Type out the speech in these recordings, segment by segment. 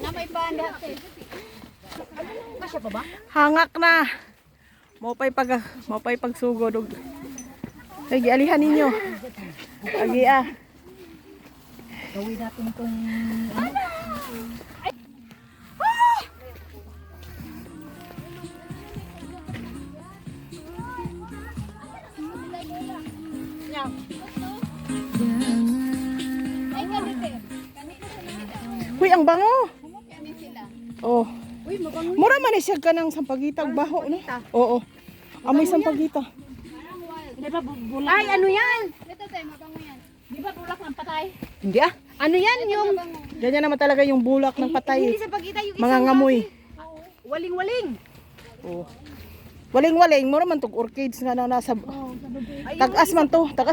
Namay panda. Kasya pa ba? Hangak na. Mopay pagsugod og. Lagi alihan ninyo. Lagi ah. Gawin natin itong... Uy, ang bango. Oh. Mura man siya ka ng sampagitag baho, no? Oo. Amoy sampagita. Ay, ano yan? Ito tayo, mabango yan. Di ba bulak ng patay? Hindi ah. Ano yan yung... Ganyan naman talaga yung bulak ng patay. Hindi sa pagkita yung isang... Mga ngamoy. Waling-waling. Oo. Waling-waling, mura man tog orchids nga na nasa... Tagas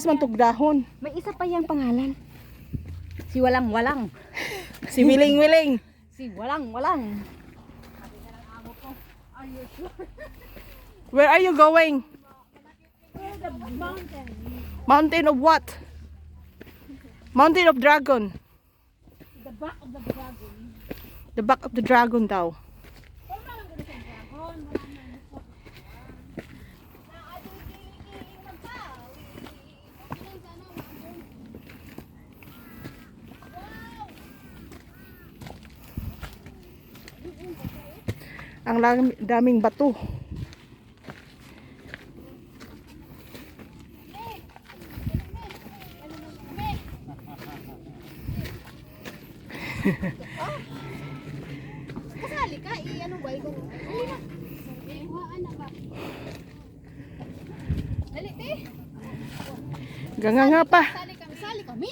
man tog dahon. May isa pa yung pangalan. Si Walang-Walang. Si Wiling-Wiling. Si Walang-Walang. Where are you going? Mountain of what? Mountain of Dragon. The back of the dragon. The back of the dragon daw. Ang daming bato. Kasali ka, ano ba? Dali na. Anak ba? Dali, te. Ganga nga pa. Sali kami.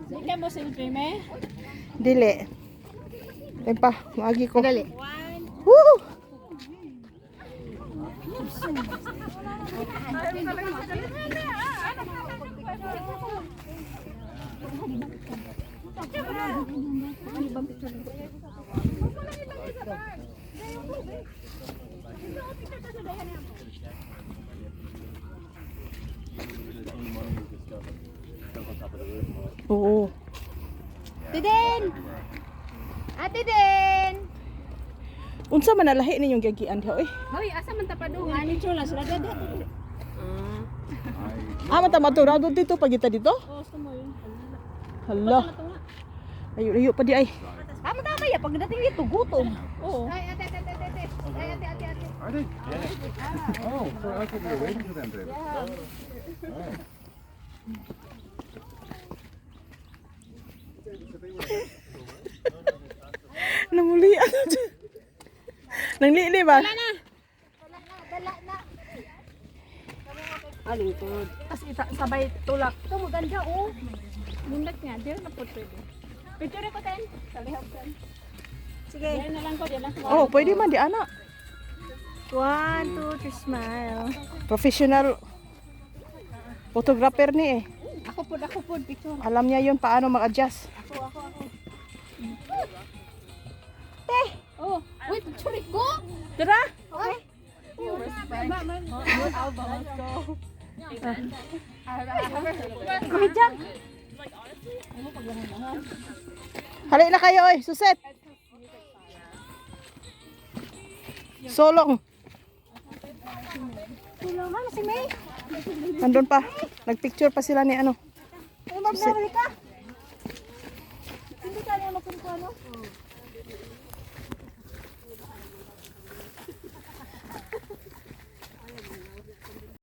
Hindi mo silpi, me? Dili. Ay pa, maagi ko. Dali. Woo! Oo. Tiden! Ate Den! Unsa man nalahi ninyong gagian diha oy? Hoy, asa man tapadung? Ani chula, sila dada. Mata matura dito pagita dito? Oh, mo yun. Hala. Layo pa di ay. Tama ya, pagdating dito, gutom. Oo. Ay, ate. Ay, ate. Are they? Yeah. Oh, for us we were waiting for them, baby. Oh. Namuli ano dyan? Nanglili ba? Dala na. Alingkod. As sabay tulak. Ito maganda, oh. Mundak nga, di na po pwede. Picture ko ten. Salihap ten. Sige. Yan na lang ko, yan lang. Oh, pwede man di ana. 1, 2, 3, smile. Professional photographer ni eh. Ako po, picture. Alam niya yun paano mag-adjust. Ako. Te! Oh, wait, picture ko? Tara! Okay. Kumidyak! Hali na kayo oy, suset. Solong. Tulong mama si May. Nandun pa. Nagpicture pa sila ni ano. Ay, magdawal ka. Hindi ka niya magpunta, no?